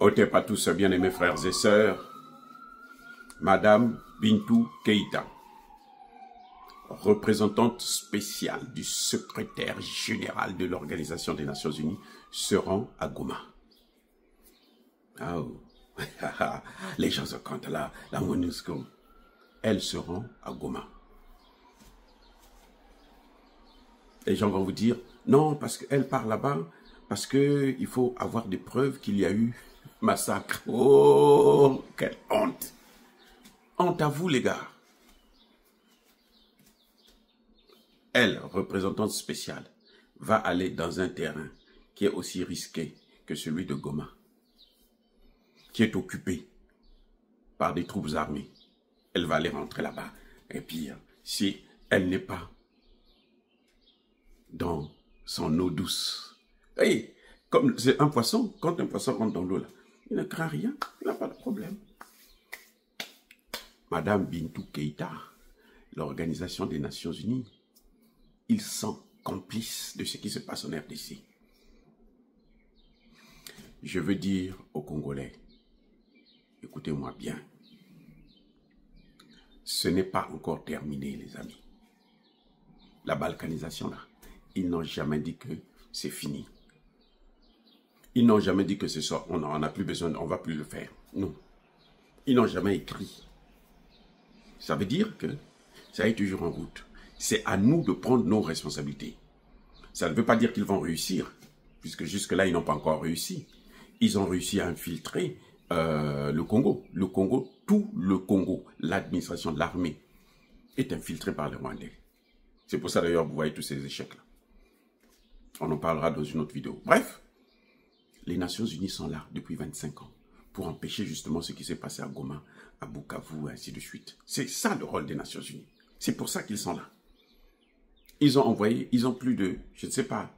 Ôtez pas tous, bien-aimés frères et sœurs, Madame Bintou Keïta, représentante spéciale du secrétaire général de l'Organisation des Nations Unies, se rend à Goma. Oh. Les gens se comptent là, la MONUSCO. Elle se rend à Goma. Les gens vont vous dire, non, parce qu'elle part là-bas, parce qu'il faut avoir des preuves qu'il y a eu massacre. Oh, quelle honte! Honte à vous, les gars. Elle, représentante spéciale, va aller dans un terrain qui est aussi risqué que celui de Goma, qui est occupé par des troupes armées. Elle va aller rentrer là-bas. Et puis, si elle n'est pas dans son eau douce, hey, comme c'est un poisson, quand un poisson rentre dans l'eau, là, il ne craint rien, il n'a pas de problème. Madame Bintou Keïta, l'Organisation des Nations Unies, ils sont complices de ce qui se passe en RDC. Je veux dire aux Congolais, écoutez-moi bien, ce n'est pas encore terminé, les amis. La balkanisation, là, ils n'ont jamais dit que c'est fini. Ils n'ont jamais dit que c'est ça, on n'en a plus besoin, on ne va plus le faire. Non. Ils n'ont jamais écrit. Ça veut dire que ça est toujours en route. C'est à nous de prendre nos responsabilités. Ça ne veut pas dire qu'ils vont réussir, puisque jusque-là, ils n'ont pas encore réussi. Ils ont réussi à infiltrer le Congo. Le Congo, tout le Congo, l'administration de l'armée est infiltrée par les Rwandais. C'est pour ça d'ailleurs vous voyez tous ces échecs-là. On en parlera dans une autre vidéo. Bref, les Nations Unies sont là depuis 25 ans pour empêcher justement ce qui s'est passé à Goma, à Bukavu, et ainsi de suite. C'est ça le rôle des Nations Unies. C'est pour ça qu'ils sont là. Ils ont envoyé, ils ont plus de, je ne sais pas,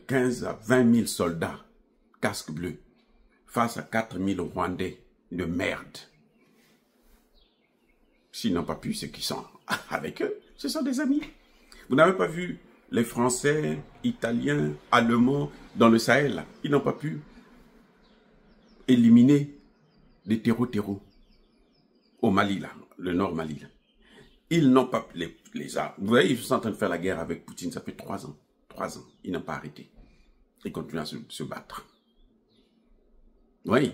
15 à 20 000 soldats, casques bleus, face à 4 000 Rwandais de merde. S'ils n'ont pas pu, c'est qu'ils sont avec eux. Ce sont des amis. Vous n'avez pas vu les Français, Italiens, Allemands dans le Sahel, là. Ils n'ont pas pu éliminer les terreaux au Mali, là, le nord Mali. Là. Ils n'ont pas, les armes. Vous voyez, ils sont en train de faire la guerre avec Poutine, ça fait 3 ans. 3 ans. Ils n'ont pas arrêté. Ils continuent à se battre. Oui.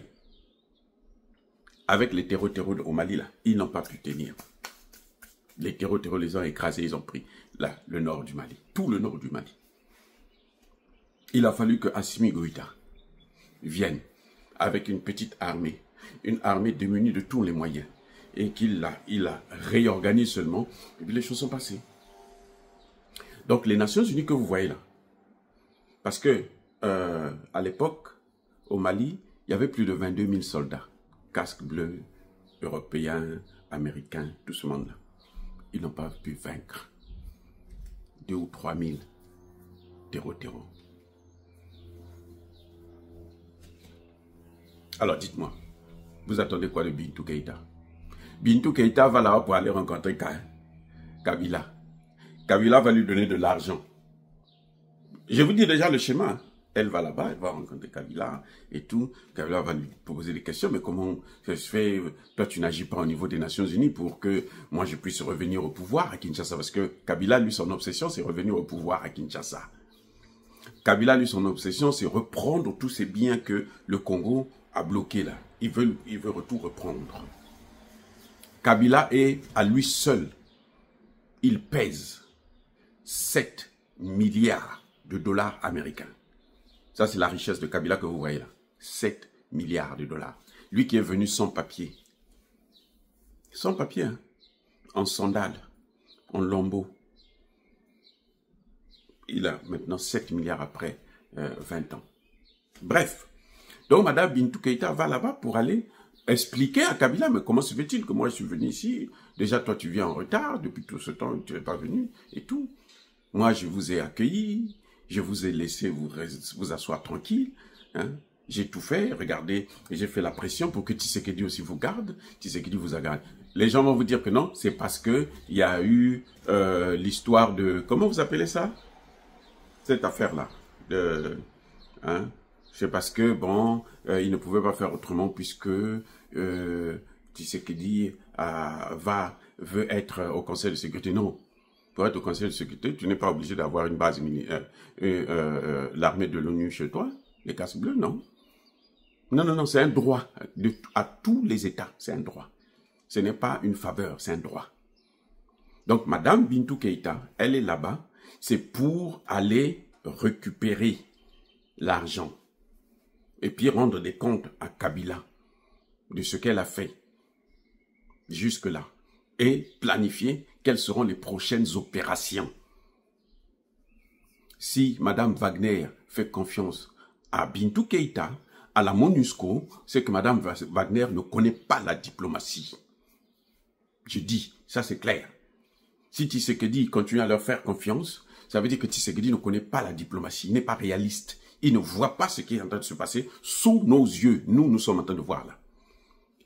Avec les terreaux au Mali, là, ils n'ont pas pu tenir. Les terreaux les ont écrasés, ils ont pris là, le nord du Mali. Tout le nord du Mali. Il a fallu que Assimi Goïta vienne avec une petite armée. Une armée démunie de tous les moyens. Et qu'il a réorganisé seulement. Et puis les choses sont passées. Donc les Nations Unies que vous voyez là. Parce que à l'époque, au Mali, il y avait plus de 22 000 soldats. Casques bleus, européens, américains, tout ce monde-là. Ils n'ont pas pu vaincre 2 ou 3 000 terreaux. Alors dites-moi, vous attendez quoi de Bintou Keïta? Bintou Keïta va là-bas pour aller rencontrer Kabila. Kabila va lui donner de l'argent. Je vous dis déjà le schéma. Hein. Elle va là-bas, elle va rencontrer Kabila et tout. Kabila va lui poser des questions. Mais comment ça se fait? Toi, tu n'agis pas au niveau des Nations Unies pour que moi, je puisse revenir au pouvoir à Kinshasa. Parce que Kabila, lui, son obsession, c'est revenir au pouvoir à Kinshasa. Kabila, lui, son obsession, c'est reprendre tous ces biens que le Congo a bloqués là. Il veut tout reprendre. Kabila est à lui seul. Il pèse 7 milliards de dollars américains. Ça, c'est la richesse de Kabila que vous voyez là. 7 milliards de dollars. Lui qui est venu sans papier. Sans papier, hein. En sandales, en lambeaux. Il a maintenant 7 milliards après 20 ans. Bref. Donc, Madame Bintou Keïta va là-bas pour aller expliquer à Kabila, mais comment se fait-il que moi je suis venu ici? Déjà, toi, tu viens en retard, depuis tout ce temps, tu n'es pas venu, et tout. Moi, je vous ai accueilli, je vous ai laissé vous asseoir tranquille. Hein. J'ai tout fait, regardez, j'ai fait la pression pour que Tshisekedi aussi vous garde. Tshisekedi vous a gardé. Les gens vont vous dire que non, c'est parce que il y a eu l'histoire de... Comment vous appelez ça? Cette affaire-là. Hein, c'est parce que, bon, il ne pouvait pas faire autrement puisque Tshisekedi veut être au Conseil de sécurité. Non, pour être au Conseil de sécurité, tu n'es pas obligé d'avoir une base militaire, l'armée de l'ONU chez toi, les casques bleus, non. Non, non, non, c'est un droit à tous les États, c'est un droit. Ce n'est pas une faveur, c'est un droit. Donc, Madame Bintou Keïta, elle est là-bas, c'est pour aller récupérer l'argent et puis rendre des comptes à Kabila de ce qu'elle a fait jusque-là et planifier quelles seront les prochaines opérations. Si Madame Wagner fait confiance à Bintou Keïta, à la MONUSCO, c'est que Madame Wagner ne connaît pas la diplomatie. Je dis, ça c'est clair. Si Tshisekedi continue à leur faire confiance, ça veut dire que Tshisekedi ne connaît pas la diplomatie, il n'est pas réaliste. Il ne voit pas ce qui est en train de se passer sous nos yeux. Nous sommes en train de voir là.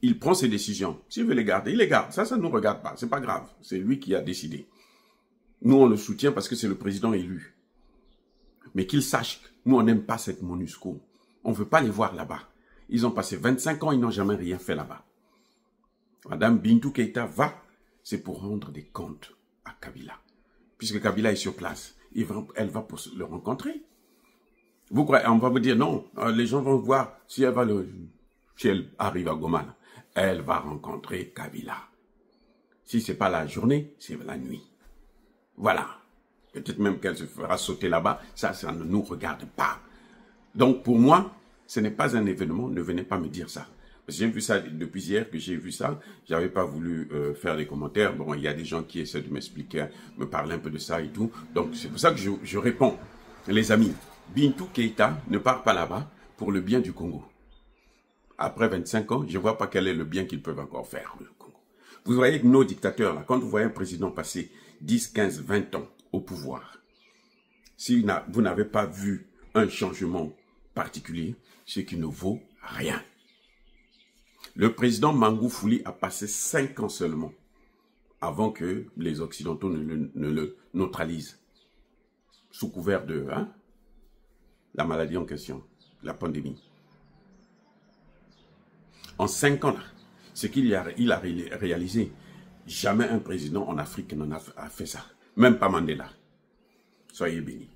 Il prend ses décisions. S'il veut les garder, il les garde. Ça ne nous regarde pas. C'est pas grave. C'est lui qui a décidé. Nous, on le soutient parce que c'est le président élu. Mais qu'il sache, nous, on n'aime pas cette MONUSCO. On ne veut pas les voir là-bas. Ils ont passé 25 ans, ils n'ont jamais rien fait là-bas. Madame Bintou Keïta va, c'est pour rendre des comptes à Kabila. Puisque Kabila est sur place, elle va pour le rencontrer. Vous croyez, on va vous dire non, les gens vont voir si elle arrive à Goma, là, elle va rencontrer Kabila. Si ce n'est pas la journée, c'est la nuit. Voilà. Peut-être même qu'elle se fera sauter là-bas, ça ne nous regarde pas. Donc pour moi, ce n'est pas un événement, ne venez pas me dire ça. Parce que j'ai vu ça depuis hier que j'ai vu ça, j'avais pas voulu faire des commentaires. Bon, il y a des gens qui essaient de m'expliquer, me parler un peu de ça et tout. Donc c'est pour ça que je réponds. Les amis, Bintou Keïta ne part pas là-bas pour le bien du Congo. Après 25 ans, je ne vois pas quel est le bien qu'ils peuvent encore faire le Congo. Vous voyez que nos dictateurs, là, quand vous voyez un président passer 10, 15, 20 ans au pouvoir, si vous n'avez pas vu un changement particulier, c'est qu'il ne vaut rien. Le président Magufuli a passé 5 ans seulement avant que les Occidentaux ne le neutralisent. Sous couvert de la maladie en question, la pandémie. En 5 ans, là, ce qu'il a réalisé, jamais un président en Afrique n'en a fait ça. Même pas Mandela. Soyez bénis.